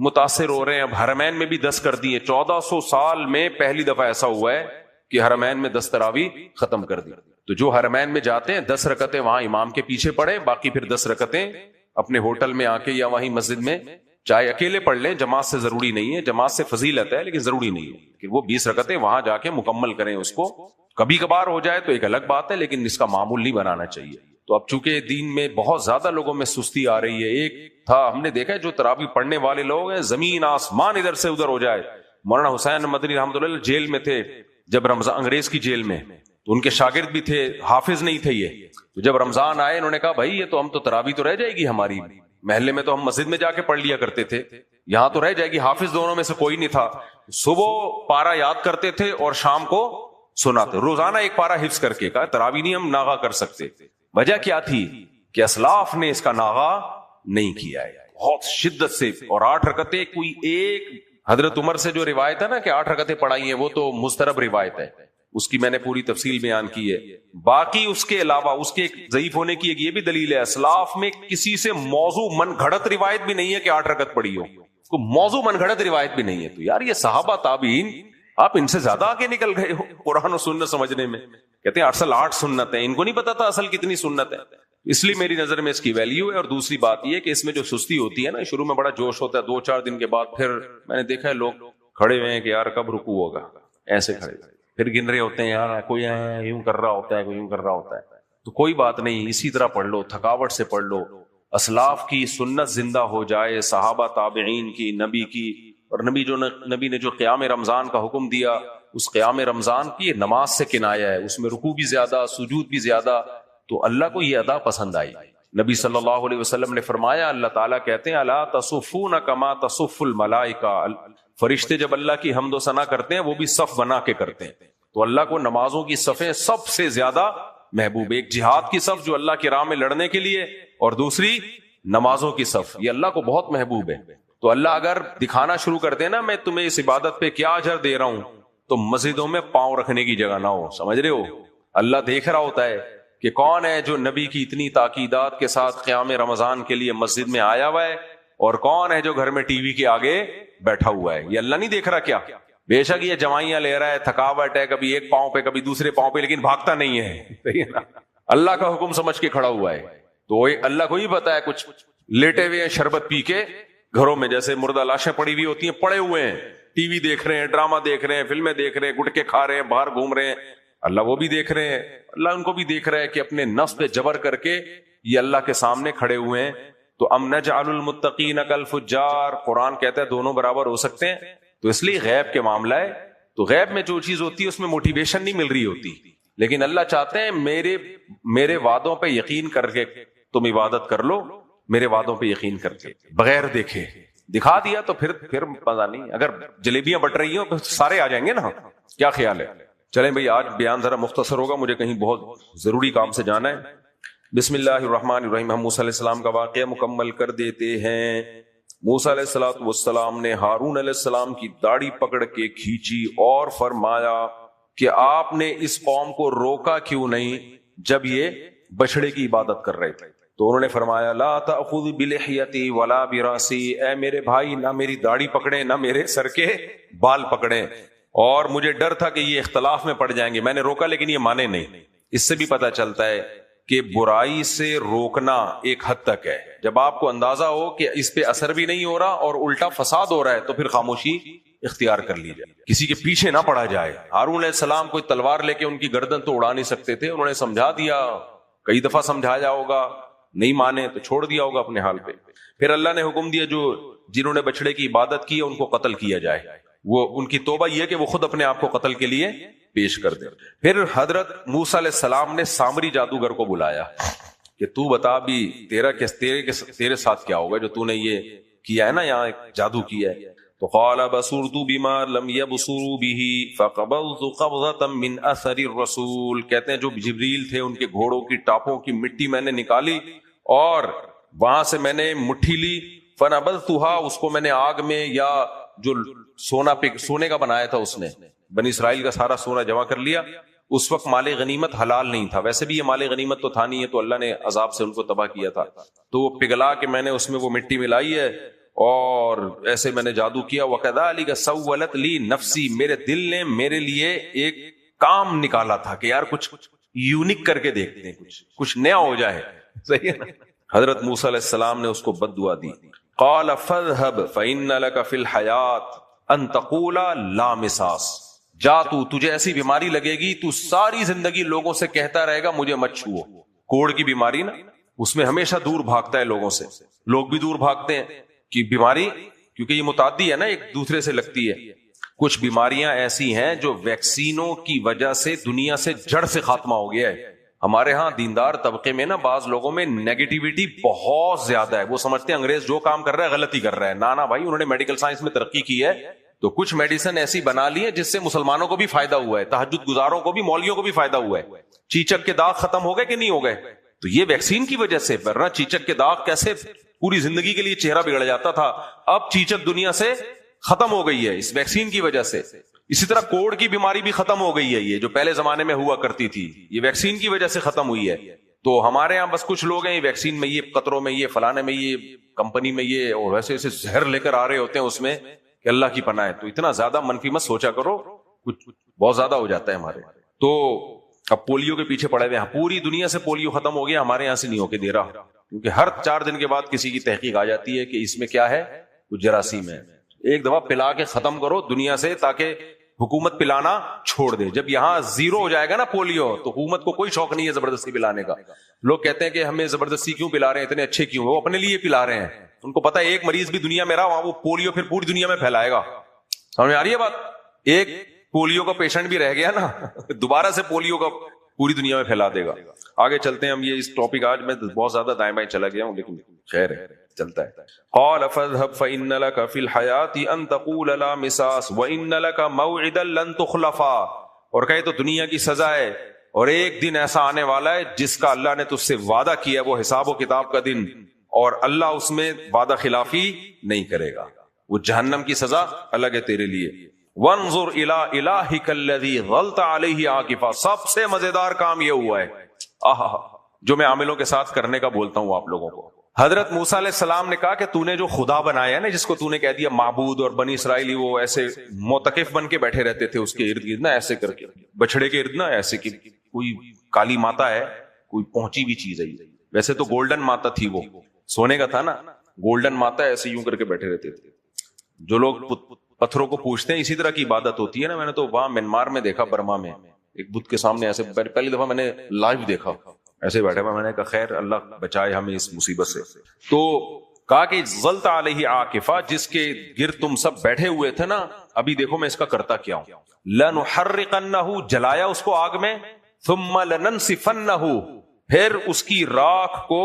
متاثر ہو رہے ہیں. اب حرمین میں بھی 10 کر دی ہیں. 1400 سال میں پہلی دفعہ ایسا ہوا ہے کہ حرمین میں 10 تراویح ختم کر دی. تو جو حرمین میں جاتے ہیں 10 رکعتیں وہاں امام کے پیچھے پڑھیں, باقی پھر 10 رکعتیں اپنے ہوٹل میں آ کے یا وہیں مسجد میں چاہے اکیلے پڑھ لیں, جماعت سے ضروری نہیں ہے. جماعت سے فضیلت ہے لیکن ضروری نہیں ہے کہ وہ 20 رکعتیں وہاں جا کے مکمل کریں. اس کو کبھی کبھار ہو جائے تو ایک الگ بات ہے, لیکن اس کا معمول نہیں بنانا چاہیے. تو اب چونکہ دین میں بہت زیادہ لوگوں میں سستی آ رہی ہے. ایک تھا ہم نے دیکھا ہے جو تراویح پڑھنے والے لوگ ہیں, زمین آسمان ادھر سے ادھر ہو جائے. مولانا حسین مدنی رحمۃ اللہ جیل میں تھے جب رمضان, انگریز کی جیل میں, تو ان کے شاگرد بھی تھے, حافظ نہیں تھے یہ. تو جب رمضان آئے انہوں نے کہا بھائی یہ تو ہم تو تراویح تو رہ جائے گی ہماری, محلے میں تو ہم مسجد میں جا کے پڑھ لیا کرتے تھے, یہاں تو رہ جائے گی. حافظ دونوں میں سے کوئی نہیں تھا. صبح پارا یاد کرتے تھے اور شام کو سناتے, روزانہ ایک پارا حفظ کر کے. کہا تراویح نہیں ہم ناغا کر سکتے. وجہ کیا تھی کہ اسلاف نے اس کا ناغا نہیں کیا ہے بہت شدت سے. اور 8 رکعتیں کوئی ایک حضرت عمر سے جو روایت ہے نا کہ 8 رکعتیں پڑھائی ہیں, وہ تو مسترب روایت ہے, اس کی میں نے پوری تفصیل بیان کی ہے. باقی اس کے علاوہ اس کے ضعیف ہونے کی ایک یہ بھی دلیل ہے, اسلاف میں کسی سے موضوع من گھڑت روایت بھی نہیں ہے کہ 8 رکعت پڑھی ہو, کوئی موضوع من گھڑت روایت بھی نہیں ہے. تو یار یہ صحابہ تابعین آپ ان سے زیادہ آگے نکل گئے ہو قرآن و سنت سمجھنے میں. کہتے ہیں اصل 8 سنت ہے, ان کو نہیں پتا تھا اصل کتنی سنت ہے. اس لیے میری نظر میں اس کی ویلیو ہے. اور دوسری بات یہ کہ اس میں جو سستی ہوتی ہے نا, شروع میں بڑا جوش ہوتا ہے, 2-4 دن کے بعد پھر میں نے دیکھا ہے لوگ کھڑے ہوئے ہیں کہ یار کب رکوع ہوگا, ایسے کھڑے, پھر گن رہے ہوتے ہیں یار کوئی یوں کر رہا ہوتا ہے, کوئی یوں کر رہا ہوتا ہے. تو کوئی بات نہیں, اسی طرح پڑھ لو, تھکاوٹ سے پڑھ لو. اسلاف کی سنت زندہ ہو جائے, صحابہ تابعین کی, نبی کی. اور نبی نے جو قیام رمضان کا حکم دیا, اس قیام رمضان کی نماز سے کنایا ہے, اس میں رکوع بھی زیادہ, سجود بھی زیادہ. تو اللہ کو یہ ادا پسند آئی. نبی صلی اللہ علیہ وسلم نے فرمایا, اللہ تعالیٰ کہتے ہیں الا تصفون کما تصف الملائکہ, فرشتے جب اللہ کی حمد و ثنا کرتے ہیں وہ بھی صف بنا کے کرتے ہیں. تو اللہ کو نمازوں کی صفیں سب سے زیادہ محبوب. ایک جہاد کی صف جو اللہ کی راہ میں لڑنے کے لیے, اور دوسری نمازوں کی صف, یہ اللہ کو بہت محبوب ہے. تو اللہ اگر دکھانا شروع کر دے نا میں تمہیں اس عبادت پہ کیا اجر دے رہا ہوں, تو مسجدوں میں پاؤں رکھنے کی جگہ نہ ہو. سمجھ رہے ہو, اللہ دیکھ رہا ہوتا ہے کہ کون ہے جو نبی کی اتنی تاکیدات کے ساتھ قیام رمضان کے لیے مسجد میں آیا ہوا ہے, اور کون ہے جو گھر میں ٹی وی کے آگے بیٹھا ہوا ہے. یہ اللہ نہیں دیکھ رہا کیا؟ بے شک یہ جوائیاں لے رہا ہے, تھکاوٹ ہے, کبھی ایک پاؤں پہ کبھی دوسرے پاؤں پہ, لیکن بھاگتا نہیں ہے. اللہ کا حکم سمجھ کے کھڑا ہوا ہے، تو اللہ کو ہی پتا ہے، کچھ لیٹے ہوئے ہیں شربت پی کے گھروں میں، جیسے مردہ لاشیں پڑی ہوئی ہوتی ہیں، پڑے ہوئے ہیں، ٹی وی دیکھ رہے ہیں، ڈرامہ دیکھ رہے ہیں، فلمیں دیکھ رہے ہیں، گٹکے کھا رہے ہیں، باہر گھوم رہے ہیں، اللہ وہ بھی دیکھ رہے ہیں، اللہ ان کو بھی دیکھ رہا ہے کہ اپنے نفس پہ جبر کر کے یہ اللہ کے سامنے کھڑے ہوئے ہیں. تو ام نجعل المتقین کالفجار، قرآن کہتا ہے دونوں برابر ہو سکتے ہیں. تو اس لیے غیب کے معاملہ ہے، تو غیب میں جو چیز ہوتی ہے اس میں موٹیویشن نہیں مل رہی ہوتی، لیکن اللہ چاہتے ہیں میرے وعدوں پہ یقین کر کے تم عبادت کر لو، میرے وعدوں پہ یقین کر کے، بغیر دیکھے. دکھا دیا تو پھر مزہ نہیں. اگر جلیبیاں بٹ رہی ہوں تو سارے آ جائیں گے نا. کیا خیال ہے؟ چلیں بھئی آج بیان ذرا مختصر ہوگا، مجھے کہیں بہت ضروری کام سے جانا ہے. بسم اللہ الرحمن الرحیم. ہم موسیٰ علیہ السلام کا واقعہ مکمل کر دیتے ہیں. موسیٰ علیہ السلام نے ہارون علیہ السلام کی داڑھی پکڑ کے کھینچی اور فرمایا کہ آپ نے اس قوم کو روکا کیوں نہیں جب یہ بچڑے کی عبادت کر رہے تھے؟ تو انہوں نے فرمایا لا تأخذ بلحیتی ولا براسی، اے میرے بھائی نہ میری داڑھی پکڑیں نہ میرے سر کے بال پکڑیں. اور مجھے ڈر تھا کہ یہ اختلاف میں پڑ جائیں گے، میں نے روکا لیکن یہ مانے نہیں. اس سے بھی پتہ چلتا ہے کہ برائی سے روکنا ایک حد تک ہے. جب آپ کو اندازہ ہو کہ اس پہ اثر بھی نہیں ہو رہا اور الٹا فساد ہو رہا ہے تو پھر خاموشی اختیار کر لی جائے، کسی کے پیچھے نہ پڑا جائے. ہارون علیہ السلام کوئی تلوار لے کے ان کی گردن تو اڑا نہیں سکتے تھے، انہوں نے سمجھا دیا، کئی دفعہ سمجھایا ہوگا، نہیں مانے تو چھوڑ دیا ہوگا اپنے حال پہ. پھر اللہ نے حکم دیا جنہوں نے بچڑے کی عبادت کی ان کو قتل کیا جائے. وہ ان کی توبہ یہ کہ وہ خود اپنے آپ کو قتل کے لیے پیش کر دے. پھر حضرت موسیٰ علیہ السلام نے سامری جادوگر کو بلایا کہ تو بتا بھی تیرے ساتھ کیا ہوگا جو تو نے یہ کیا ہے نا، یہاں ایک جادو کیا ہے. تو قال بصرت بما لم يبصروا به فقبضت قبضة من اثر الرسول. کہتے ہیں جو جبریل تھے ان کے گھوڑوں کی ٹاپوں کی مٹی میں نے نکالی اور وہاں سے میں نے مٹھی لی. فنبذتها، اس کو میں نے آگ میں، یا جو سونے کا بنایا تھا اس نے بنی اسرائیل کا سارا سونا جمع کر لیا. اس وقت مال غنیمت حلال نہیں تھا، ویسے بھی یہ مال غنیمت تو تھا نہیں ہے، تو اللہ نے عذاب سے ان کو تباہ کیا تھا. تو وہ پگھلا کے میں نے اس میں وہ مٹی ملائی ہے اور ایسے میں نے جادو کیا. وَكَذَلِكَ سَوَّلَتْ لِي نَفْسِي، میرے دل نے میرے لیے ایک کام نکالا تھا کہ یار کچھ یونیک کر کے دیکھتے ہیں، کچھ نیا ہو جائے. صحیح ہے نا؟ حضرت موسیٰ علیہ السلام نے اس کو بد دعا دی. قال فاذهب فإن لك في الحياة أن تقول لا مساس. جا تجھے ایسی بیماری لگے گی تو ساری زندگی لوگوں سے کہتا رہے گا مجھے مت چھوؤ. کوڑ کی بیماری نا، اس میں ہمیشہ دور بھاگتا ہے لوگوں سے، لوگ بھی دور بھاگتے ہیں کہ بیماری، کیونکہ یہ متعدی ہے نا، ایک دوسرے سے لگتی ہے. کچھ بیماریاں ایسی ہیں جو ویکسینوں کی وجہ سے دنیا سے جڑ سے خاتمہ ہو گیا ہے. ہمارے ہاں دیندار طبقے میں نا بعض لوگوں میں نیگیٹیوٹی بہت زیادہ ہے. وہ سمجھتے ہیں انگریز جو کام کر رہا ہے غلطی کر رہا ہے. نانا بھائی، انہوں نے میڈیکل سائنس میں ترقی کی ہے تو کچھ میڈیسن ایسی بنا لی ہے جس سے مسلمانوں کو بھی فائدہ ہوا ہے، تہجد گزاروں کو بھی، مولویوں کو بھی فائدہ ہوا ہے. چیچک کے داغ ختم ہو گئے کہ نہیں ہو گئے؟ تو یہ ویکسین کی وجہ سے. ورنہ چیچک کے داغ کیسے پوری زندگی کے لیے چہرہ بگڑ جاتا تھا، اب چیچک دنیا سے ختم ہو گئی ہے اس ویکسین کی وجہ سے. اسی طرح کوڑ کی بیماری بھی ختم ہو گئی ہے، یہ جو پہلے زمانے میں ہوا کرتی تھی یہ ویکسین کی وجہ سے ختم ہوئی ہے. تو ہمارے ہاں بس کچھ لوگ ہیں یہ ویکسین میں، یہ قطروں میں، یہ فلانے میں، یہ کمپنی میں، یہ اور ویسے ایسے زہر لے کر آ رہے ہوتے ہیں اس میں کہ اللہ کی پناہ ہے. تو اتنا زیادہ منفی مت سوچا کرو، کچھ بہت زیادہ ہو جاتا ہے ہمارے. تو اب پولیو کے پیچھے پڑے ہوئے ہیں، پوری دنیا سے پولیو ختم ہو گیا، ہمارے یہاں سے نہیں ہو کے دے رہا، کیونکہ ہر 4 دن کے بعد کسی کی تحقیق آ جاتی ہے کہ اس میں کیا ہے، کچھ جراثیم ہے. ایک دفعہ پلا کے ختم کرو دنیا سے تاکہ حکومت پلانا چھوڑ دے. جب یہاں زیرو ہو جائے گا نا پولیو تو حکومت کو کوئی شوق نہیں ہے زبردستی پلانے کا. لوگ کہتے ہیں کہ ہمیں زبردستی کیوں پلا رہے ہیں، اتنے اچھے کیوں؟ وہ اپنے لیے پلا رہے ہیں. ان کو پتا ہے ایک مریض بھی دنیا میں رہا وہاں وہ پولیو پھر پوری دنیا میں پھیلائے گا. سمجھ میں آ رہی ہے بات؟ ایک پولیو کا پیشنٹ بھی رہ گیا نا دوبارہ سے پولیو کا پوری دنیا میں پھیلا دے گا. آگے چلتے ہیں ہم. یہ اس ٹاپک آج میں بہت زیادہ دائیں بائیں چلا گیا ہوں لیکن خیر ہے، چلتا ہے. قال فاذهب فإن لك في الحياة أن تقول لا مساس وإن لك موعدا لن تخلفا. اور کہے تو دنیا کی سزا ہے اور ایک دن ایسا آنے والا ہے جس کا اللہ نے تجھ سے وعدہ کیا، وہ حساب و کتاب کا دن، اور اللہ اس میں وعدہ خلافی نہیں کرے گا. وہ جہنم کی سزا الگ ہے تیرے لیے. وانظر الى الہک الذی ظلت علیہ عاکفا. سب سے مزیدار کام یہ ہوا ہے جو میں عاملوں کے ساتھ کرنے کا بولتا ہوں آپ لوگوں کو. حضرت موسیٰ علیہ السلام نے کہا کہ تو نے جو خدا بنایا ہے نا، جس کو تو نے کہہ دیا معبود، اور بنی اسرائیلی وہ ایسے معتکف بن کے بیٹھے رہتے تھے اس کے ارد گرد نا، ایسے کر کے بچڑے کے ارد نا، ایسے کہ کوئی کالی ماتا ہے کوئی پہنچی بھی چیز ہے. ویسے تو گولڈن ماتا تھی, وہ سونے کا تھا نا, گولڈن ماتا ایسے یوں کر کے بیٹھے رہتے تھے. جو لوگ پتھروں کو پوچھتے ہیں اسی طرح کی عبادت ہوتی ہے نا. میں نے تو وہاں میانمار میں دیکھا, برما میں, ایک بت کے سامنے ایسے پہلی دفعہ میں نے لائیو دیکھا, ایسے بیٹھے ہوا. میں نے کہا خیر اللہ بچائے ہمیں اس مصیبت سے. تو کہا کہ ظلت علیہ عاکفہ, جس کے گرد تم سب بیٹھے ہوئے تھے نا, ابھی دیکھو میں اس کا کرتا کیا ہوں. لنحرقنہ, جلایا اس کو آگ میں, ثم لننسفنہ, پھر اس کی راکھ کو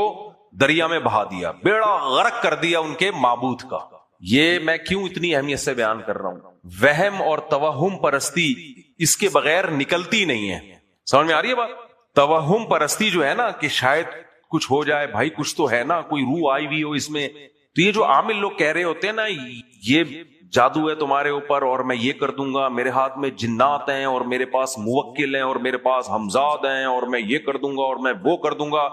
دریا میں بہا دیا, بیڑا غرق کر دیا ان کے معبود کا. یہ میں کیوں اتنی اہمیت سے بیان کر رہا ہوں؟ وہم اور توہم پرستی اس کے بغیر نکلتی نہیں ہے. سمجھ میں آ رہی ہے بات؟ توہم پرستی جو ہے نا کہ شاید کچھ ہو جائے, بھائی کچھ تو ہے نا, کوئی روح آئی ہوئی ہو اس میں. تو یہ جو عامل لوگ کہہ رہے ہوتے ہیں نا, یہ جادو ہے تمہارے اوپر اور میں یہ کر دوں گا, میرے ہاتھ میں جنات ہیں اور میرے پاس موکل ہیں اور میرے پاس ہمزاد ہیں اور میں یہ کر دوں گا اور میں وہ کر دوں گا.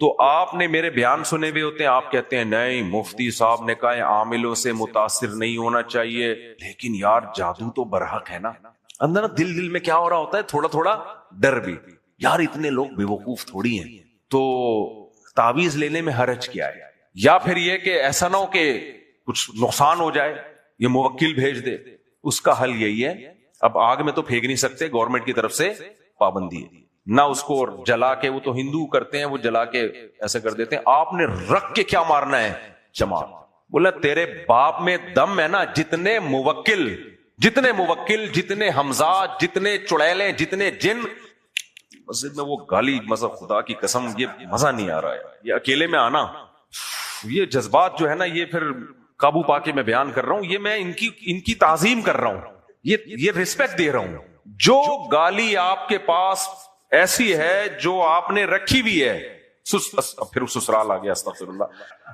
تو آپ نے میرے بیان سنے ہوئے ہوتے ہیں, آپ کہتے ہیں نہیں مفتی صاحب نے کہا عاملوں سے متاثر نہیں ہونا چاہیے. لیکن یار جادو تو برحق ہے نا. اندر دل میں کیا ہو رہا ہوتا ہے, تھوڑا تھوڑا ڈر بھی, یار اتنے لوگ بے وقوف تھوڑی ہیں, تو تعویذ لینے میں حرج کیا ہے. یا پھر یہ کہ ایسا نہ ہو کہ کچھ نقصان ہو جائے, یہ موکل بھیج دے. اس کا حل یہی ہے, اب آگ میں تو پھینک نہیں سکتے, گورنمنٹ کی طرف سے پابندی ہے, نہ اس کو جلا کے, وہ تو ہندو کرتے ہیں, وہ جلا کے ایسے کر دیتے ہیں. آپ نے رکھ کے کیا مارنا ہے, چمار. بولا تیرے باپ میں دم ہے نا, جتنے موکل, جتنے حمزات, جتنے چڑیلیں, جتنے جن. مسجد میں وہ گالی, مذہب خدا کی قسم یہ مزہ نہیں آ رہا ہے, یہ اکیلے میں آنا, یہ جذبات جو ہے نا, یہ پھر قابو پا کے میں بیان کر رہا ہوں. یہ میں ان کی تعظیم کر رہا ہوں, یہ ریسپیکٹ دے رہا ہوں. جو گالی آپ کے پاس ایسی ہے جو آپ نے رکھی بھی ہے, پھر سسرال آ گیا, استغفر اللہ,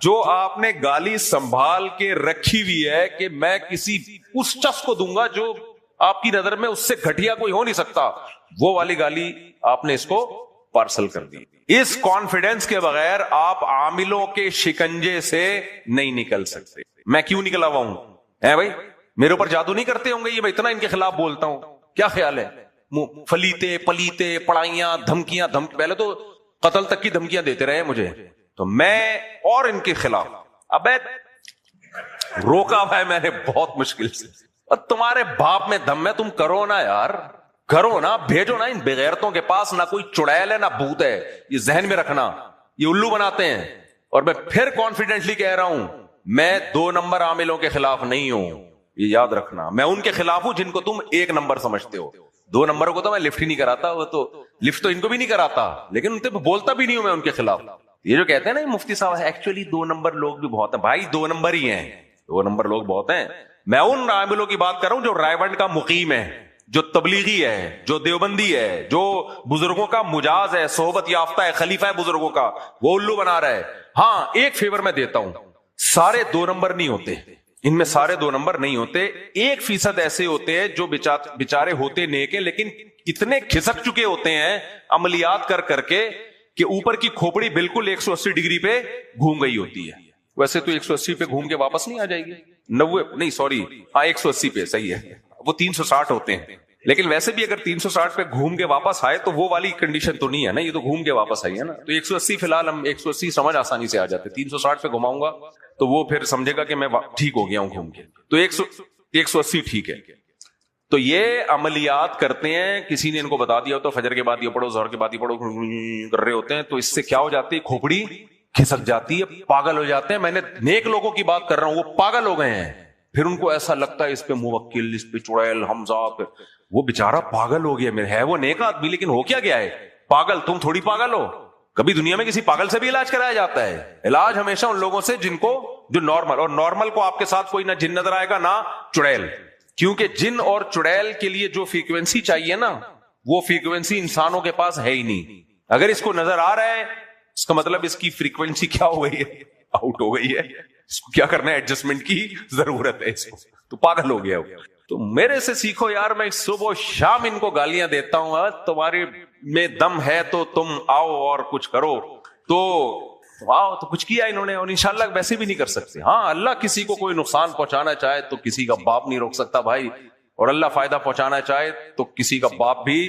جو آپ نے گالی سنبھال کے رکھی ہوئی ہے کہ میں کسی اس شخص کو دوں گا جو آپ کی نظر میں اس سے گھٹیا کوئی ہو نہیں سکتا, وہ والی گالی آپ نے اس کو پارسل کر دی. اس کانفیڈنس کے بغیر آپ عاملوں کے شکنجے سے نہیں نکل سکتے. میں کیوں نکلا ہوا ہوں, بھائی میرے اوپر جادو نہیں کرتے ہوں گے, یہ میں اتنا ان کے خلاف بولتا ہوں, کیا خیال ہے؟ فلیتے پلیتے پڑائیاں دھمکیاں, پہلے تو قتل تک کی دھمکیاں دیتے رہے مجھے, تو میں اور ان کے خلاف ابے روکا بھائی میں نے بہت مشکل سے. تمہارے باپ میں دم ہے, تم کرو نا یار, کرو نا, بھیجو نا ان بغیرتوں کے پاس. نہ کوئی چڑیل ہے نہ بھوت ہے, یہ ذہن میں رکھنا, یہ الو بناتے ہیں. اور میں پھر کانفیڈنٹلی کہہ رہا ہوں, میں 2 نمبر عاملوں کے خلاف نہیں ہوں, یہ یاد رکھنا. میں ان کے خلاف ہوں جن کو تم 1 نمبر سمجھتے ہو. 2 نمبروں کو تو میں لفٹ ہی نہیں کراتا, وہ تو لفٹ تو ان کو بھی نہیں کراتا, لیکن ان پہ بولتا بھی نہیں ہوں میں ان کے خلاف. یہ جو کہتے ہیں نا مفتی صاحب ایکچولی 2 نمبر لوگ بھی بہت ہیں, بھائی 2 نمبر ہی ہیں, 2 نمبر لوگ بہت ہیں. میں ان عاملوں کی بات کر رہا ہوں جو رائے کا مقیم ہے, جو تبلیغی ہے, جو دیوبندی ہے, جو بزرگوں کا مجاز ہے, صحبت یافتہ ہے, خلیفہ ہے بزرگوں کا, وہ الو بنا رہا ہے. ہاں ایک فیور میں دیتا ہوں, سارے 2 نمبر نہیں ہوتے, ان میں سارے 2 نمبر نہیں ہوتے. 1% ایسے ہوتے ہیں جو بیچارے ہوتے نیک ہیں لیکن اتنے کھسک چکے ہوتے ہیں عملیات کر کر کے کہ اوپر کی کھوپڑی بالکل 180 ڈگری پہ گھوم گئی ہوتی ہے. ویسے تو 180 پہ گھوم کے واپس نہیں آ جائے گی, 90 نہیں سوری, ہاں 180 پہ صحیح ہے, وہ 360 ہوتے ہیں. لیکن ویسے بھی اگر 360 پہ گھوم کے واپس آئے تو وہ والی کنڈیشن تو نہیں ہے نا, یہ تو گھوم کے واپس آئی ہے نا. تو 180 فی الحال ہم 180 سمجھ آسانی سے آ جاتے, 360 پہ گھماؤں گا تو وہ پھر سمجھے گا کہ میں ٹھیک ہو گیا ہوں گھوم کے, تو 180 ٹھیک ہے. تو یہ عملیات کرتے ہیں, کسی نے ان کو بتا دیا تو فجر کے بعد یہ پڑھو, ظہر کے بعد یہ پڑھو کر رہے ہوتے ہیں, تو اس سے کیا ہو جاتی ہے, کھوپڑی کھسک جاتی ہے, پاگل ہو جاتے ہیں. میں نے نیک لوگوں کی بات کر رہا ہوں, وہ پاگل ہو گئے ہیں. پھر ان کو ایسا لگتا ہے اس پہ موکل, اس پہ چڑیل, حمزہ, وہ بےچارا پاگل ہو گیا. میرے ہے وہ نیک آدمی لیکن ہو کیا گیا ہے پاگل. تم تھوڑی پاگل ہو, کبھی دنیا میں کسی پاگل سے بھی علاج کرایا جاتا ہے. علاج ہمیشہ ان لوگوں سے جن کو جو نارمل, اور نارمل کو آپ کے ساتھ کوئی نہ جن نظر آئے گا نہ چڑیل, کیونکہ جن اور چڑیل کے لیے جو فریکوینسی چاہیے نا وہ فریکوینسی انسانوں کے پاس ہے ہی نہیں. اگر اس کو نظر آ رہا ہے اس کا مطلب اس کی فریکوینسی کیا ہو گئی ہے, آؤٹ ہو گئی ہے. اس کو کیا کرنا ہے, ایڈجسٹمنٹ کی ضرورت ہے اس کو, تو پاگل ہو گیا. تو میرے سے سیکھو یار, میں صبح و شام ان کو گالیاں دیتا ہوں, تمہارے میں دم ہے تو تم آؤ اور کچھ کرو. تو آؤ, تو کچھ کیا انہوں نے, اور انشاءاللہ ویسے بھی نہیں کر سکتے. ہاں اللہ کسی کو کوئی نقصان پہنچانا چاہے تو کسی کا باپ نہیں روک سکتا بھائی, اور اللہ فائدہ پہنچانا چاہے تو کسی کا باپ بھی